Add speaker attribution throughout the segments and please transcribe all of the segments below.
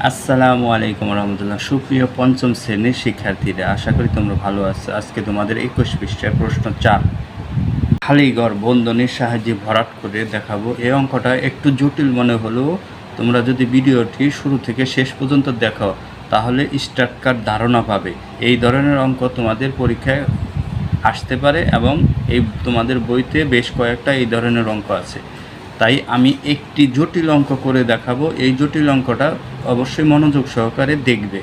Speaker 1: আসসালামু আলাইকুম রহমতুল্লাহ। সুপ্রিয় পঞ্চম শ্রেণীর শিক্ষার্থীরা, আশা করি তোমরা ভালো আছো। আজকে তোমাদের 21 পৃষ্ঠার প্রশ্ন 4 খালি ঘর বন্ধনীর সাহায্যে ভরাট করে দেখাবো। এই অঙ্কটা একটু জটিল মনে হলেও তোমরা যদি ভিডিওটি শুরু থেকে শেষ পর্যন্ত দেখো তাহলে স্টার্টকার ধারণা পাবে। এই ধরনের অঙ্ক তোমাদের পরীক্ষায় আসতে পারে এবং এই তোমাদের বইতে বেশ কয়েকটা এই ধরনের অঙ্ক আছে। তাই আমি একটি জটিল অঙ্ক করে দেখাবো। এই জটিল অঙ্কটা অবশ্যই মনোযোগ সহকারে দেখবে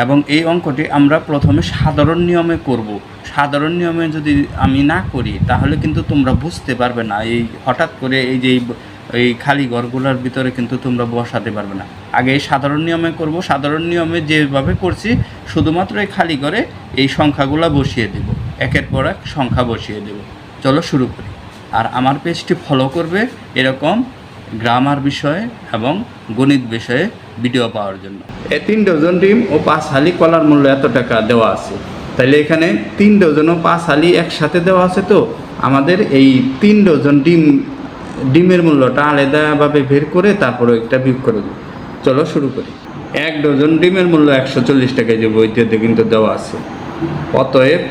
Speaker 1: এবং এই অঙ্কটি আমরা প্রথমে সাধারণ নিয়মে করব। সাধারণ নিয়মে যদি আমি না করি তাহলে কিন্তু তোমরা বুঝতে পারবে না। এই হঠাৎ করে এই খালি ঘরগুলোর ভিতরে কিন্তু তোমরা বসাতে পারবে না। আগে এই সাধারণ নিয়মে করব। সাধারণ নিয়মে যেভাবে করছি শুধুমাত্র এই খালি ঘরে এই সংখ্যাগুলো বসিয়ে দেব, একের পর এক সংখ্যা বসিয়ে দেব। চলো শুরু করি। আর আমার পেজটি ফলো করবে এরকম গ্রামার বিষয়ে এবং গণিত বিষয়ে ভিডিও পাওয়ার জন্য। 3 ডজন ডিম ও 5 হালি কলার মূল্য এত টাকা দেওয়া আছে। তাহলে এখানে 3 ডজন ও 5 হালি একসাথে দেওয়া আছে। তো আমাদের এই 3 ডজন ডিমের মূল্যটা আলাদাভাবে বের করে তারপরে একটা বিয়োগ করে দেব। চলো শুরু করি। 1 ডজন ডিমের মূল্য 140 টাকা, যে বইতে কিন্তু দেওয়া আছে। অতএব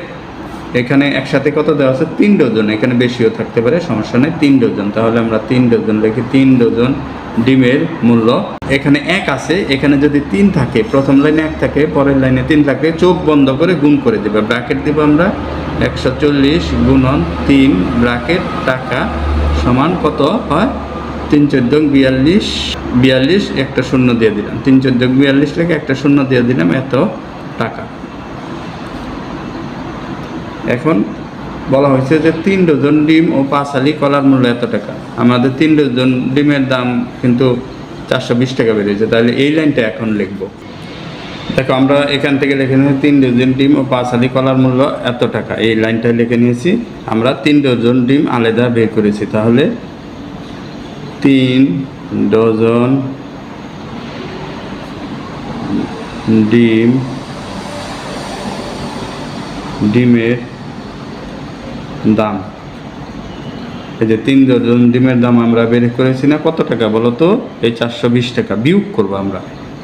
Speaker 1: এখানে একসাথে কত দেওয়া আছে? 3 ডজন। এখানে বেশিও থাকতে পারে, সমস্যা নেই। 3 ডজন, তাহলে আমরা 3 ডজন লিখি। 3 ডজন ডিমের মূল্য, এখানে 1 আছে, এখানে যদি 3 থাকে, প্রথম লাইনে 1 থাকে, পরের লাইনে 3 থাকে, চোখ বন্ধ করে গুণ করে দেবে। ব্র্যাকেট দেব আমরা 140 গুণন 3 ব্র্যাকেট টাকা সমান কত হয়? 3 14 42, 42 একটা শূন্য দিয়ে দিলাম। 3 14 42 লিখে একটা শূন্য দিয়ে দিলাম, এত টাকা। এখন বলা হয়েছে যে 3 ডজন ডিম ও 5 হালি কলার মূল্য এত টাকা। আমাদের 3 ডজন ডিমের দাম কিন্তু 420 টাকা বেরিয়েছে। তাহলে এই লাইনটা এখন লিখব। দেখো, আমরা এখান থেকে লিখে নিয়েছি 3 ডজন ডিম ও 5 হালি কলার মূল্য এত টাকা। এই লাইনটা লিখে নিয়েছি। আমরা 3 ডজন ডিম আলাদা বের করেছি। তাহলে 3 ডজন ডিমের দাম, এই যে 3 ডজন ডিমের দাম আমরা বের করেছি না, কত টাকা বলো তো? এই 420 টাকা। বিয়োগ করবো আমরা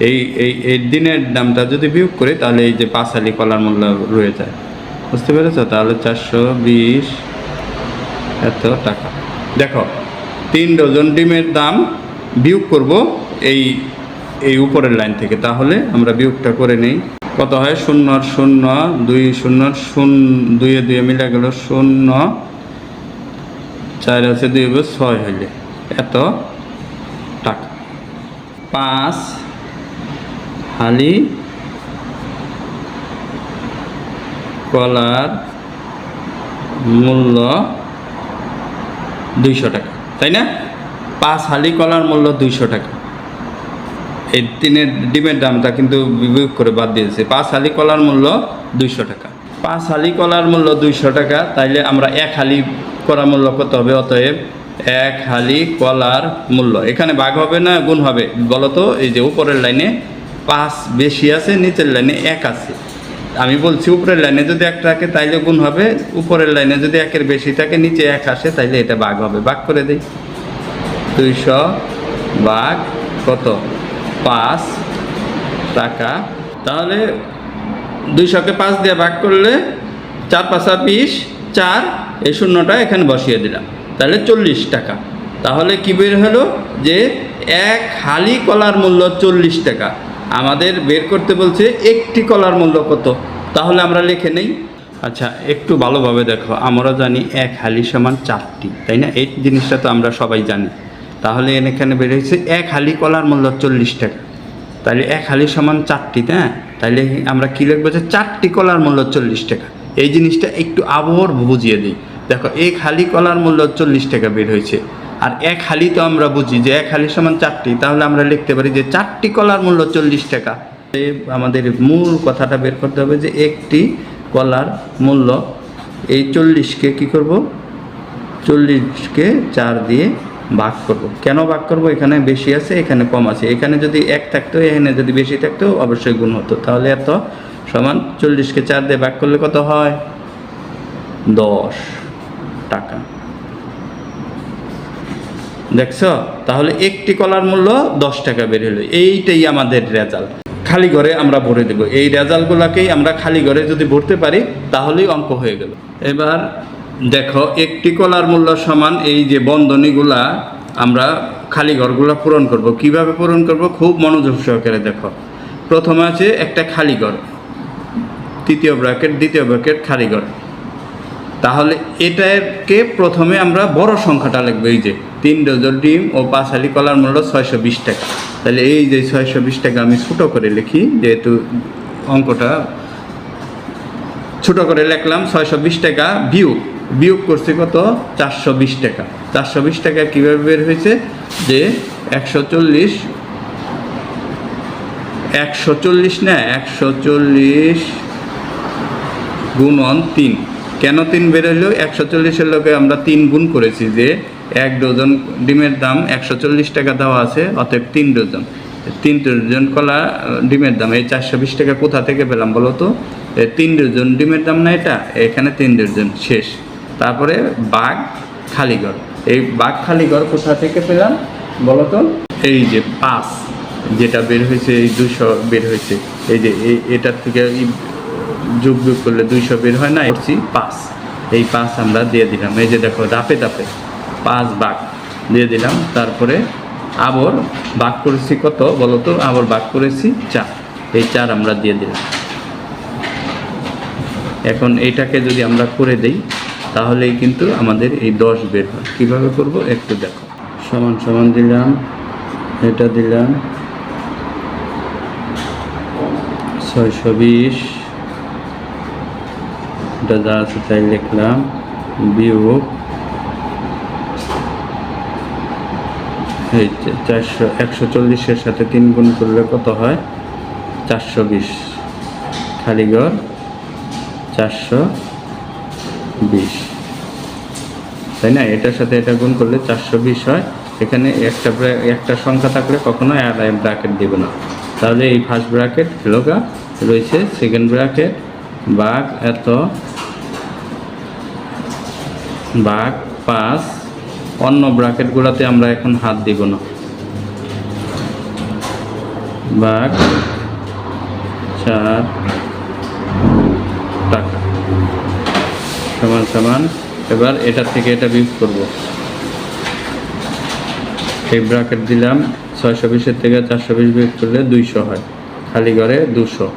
Speaker 1: এই দিনের দামটা যদি বিয়োগ করি তাহলে এই যে 5 হালি কলার মূল্য রয়ে যায়। বুঝতে পেরেছ? তাহলে 420 এত টাকা। দেখো, 3 ডজন ডিমের দাম বিয়োগ করব এই উপরের লাইন থেকে। তাহলে আমরা বিয়োগটা করে নেই। কত হয়? 0 আর 0 2 0 0 2 2 মিলে গেল 0, 4 আছে 2 6 হইলে এত টাকা। 5 হালি কলার মূল্য 200 টাকা, তাই না? 5 হালি কলার মূল্য 200 টাকা। এই 3 ডিমের দামটা কিন্তু বিয়োগ করে বাদ দিয়েছে। 5 হালি কলার মূল্য 200 টাকা। 5 হালি কলার মূল্য 200 টাকা। তাইলে আমরা 1 হালি কলার মূল্য কত হবে? অতএব 1 হালি কলার মূল্য, এখানে ভাগ হবে না গুণ হবে বলো তো? এই যে উপরের লাইনে 5 বেশি আছে, নিচের লাইনে 1 আছে। আমি বলছি উপরের লাইনে যদি 1 থাকে তাইলে গুণ হবে, উপরের লাইনে যদি 1-এর বেশি থাকে, নিচে 1 আসে, তাইলে এটা ভাগ হবে। ভাগ করে দেই। 200 ভাগ কত? 5 টাকা। তাহলে 200-কে 5 দিয়ে ভাগ করলে 4 5 20, 4, এই শূন্যটা এখানে বসিয়ে দিলাম। তাহলে 40 টাকা। তাহলে কি বের হলো? যে 1 হালি কলার মূল্য 40 টাকা। আমাদের বের করতে বলছে একটি কলার মূল্য কত। তাহলে আমরা লিখে নেই। আচ্ছা, একটু ভালোভাবে দেখো। আমরা জানি 1 হালি সমান 4টি, তাই না? এই জিনিসটা তো আমরা সবাই জানি। তাহলে এখানে বের হয়েছে 1 হালি কলার মূল্য 40 টাকা। তাহলে 1 হালি সমান 4টি, হ্যাঁ? তাহলে আমরা কী লিখবো? যে 4টি কলার মূল্য 40 টাকা। এই জিনিসটা একটু আবার বুঝিয়ে দিই। দেখো, 1 হালি কলার মূল্য 40 টাকা বের হয়েছে। আর 1 হালি তো আমরা বুঝি যে 1 হালি সমান 4টি। তাহলে আমরা লিখতে পারি যে 4টি কলার মূল্য 40 টাকা। আমাদের মূল কথাটা বের করতে হবে যে একটি কলার মূল্য, এই 40-কে কী করব? 40-কে 4 দিয়ে ভাগ করব। কেন ভাগ করব? এখানে বেশি আছে, এখানে কম আছে। এখানে যদি 1 থাকতো, এখানে যদি বেশি থাকতো, অবশ্যই গুণ হতো। তাহলে এত সমান 40-কে 4 দিয়ে ভাগ করলে কত হয়? 10 টাকা। দেখছো? তাহলে একটি কলার মূল্য 10 টাকা বের হলো। এইটাই আমাদের রেজাল্ট। খালি ঘরে আমরা ভরে দেব। এই রেজাল্টগুলোকেই আমরা খালি ঘরে যদি ভরতে পারি তাহলেই অঙ্ক হয়ে গেল। এবার দেখো, একটি কলার মূল্য সমান এই যে বন্ধনীগুলা আমরা খালি ঘরগুলো পূরণ করব। কিভাবে পূরণ করব? খুব মনোযোগ সহকারে দেখো। প্রথমে আছে একটা খালি ঘর, তৃতীয় ব্র্যাকেট, দ্বিতীয় ব্র্যাকেট, খালি ঘর। তাহলে এটাকে প্রথমে আমরা বড় সংখ্যাটা লিখবো। এই যে 3 ডজন ডিম ও 5 হালি কলার মূল্য 620 টাকা। তাহলে এই যে 620 টাকা আমি ছোটো করে লিখি, যেহেতু অঙ্কটা ছোটো করে লিখলাম। 620 টাকা বিয়োগ করছে কত? 420 টাকা। 420 টাকা কীভাবে বের হয়েছে? যে 140 না 140 গুণন 3। কেন 3 বের হইলো? 140-এর লোকে আমরা 3 গুণ করেছি, যে 1 ডজন ডিমের দাম 140 টাকা দেওয়া আছে, অতএব 3 ডজন। 3 ডজন কলা ডিমের দাম। এই 420 টাকা কোথা থেকে পেলাম বলো তো? 3 ডজন ডিমের দাম না এটা? এখানে 3 ডজন শেষ। তারপরে বাঘ খালিঘর। এই বাঘ খালিঘর কোথা থেকে পেলাম বলো তো? এই যে 5 যেটা বের হয়েছে, এই 200 বের হয়েছে। এই যে এটার থেকে যোগ করলে 200 বের হয় না? করছি 5। এই 5 আমরা দিয়ে দিলাম। এই যে দেখো, ধাপে ধাপে 5 ভাগ দিয়ে দিলাম। তারপরে আবার ভাগ করেছি কত বলো তো? আবার ভাগ করেছি 4। এই 4 আমরা দিয়ে দিলাম। এখন এইটাকে যদি আমরা করে দেই তাহলেই কিন্তু আমাদের এই 10 বের হয়। কীভাবে করব একটু দেখো। সমান সমান দিলাম, এটা দিলাম 620, এটা যা আছে তাই লিখলাম, বিয়োগ এই 140-এর সাথে 3 গুণ করলে কত হয়? 420। খালিঘর 420, তাই না? এটার সাথে এটা গুণ করলে 420 হয়। এখানে একটা সংখ্যা থাকলে কখনো ব্র্যাকেট দেব না। তাহলে এই ফার্স্ট ব্র্যাকেট হলোগা রয়েছে, সেকেন্ড ব্র্যাকেট ভাগ এত ভাগ 5। অন্য ব্র্যাকেটগুলোতে আমরা এখন হাত দিব না। ভাগ 4 টাকা সমান সমান। এবার এটা থেকে এটা বিয়োগ করব। এই ব্র্যাকেট দিলাম, 620-এর থেকে 420 বিয়োগ করলে 200 হয়। খালি ঘরে 200।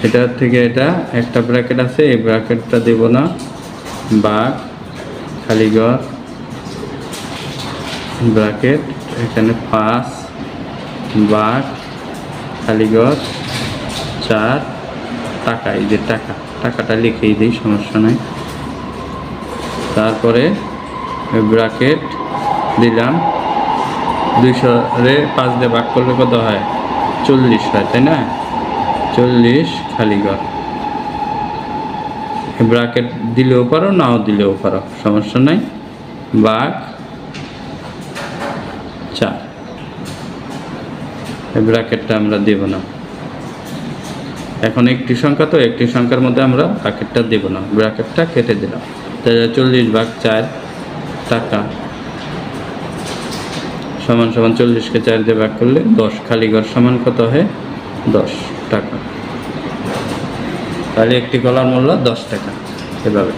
Speaker 1: এটার থেকে এটা একটা ব্র্যাকেট আছে, এই ব্র্যাকেটটা দেব না। ভাগ খালি ঘর ব্র্যাকেট, এখানে 5 ভাগ খালি ঘর 4 টাকা। এই যে টাকাটা লিখেই দিই, সমস্যা নাই। তারপরে ব্র্যাকেট দিলাম, 200-রে 5 দিয়ে ভাগ করলে কত হয়? 40 হয়, তাই না? 40 খালি ঘর। ব্র্যাকেট দিলেও পারো, নাও দিলেও পারো, সমস্যা নাই। ভাগ 4। এই ব্র্যাকেটটা আমরা দেব না। এখন একটি সংখ্যা, তো একটি সংখ্যার মধ্যে আমরা ব্র্যাকেটটা দেব না, ব্র্যাকেটটা কেটে দিলাম। তাহলে 40 ভাগ 4 টাকা সমান সমান 40-কে 4 দিয়ে ভাগ করলে 10। খালি ঘর সমান কত হয়? 10 টাকা। তাহলে একটি কলার মূল্য 10 টাকা। এভাবে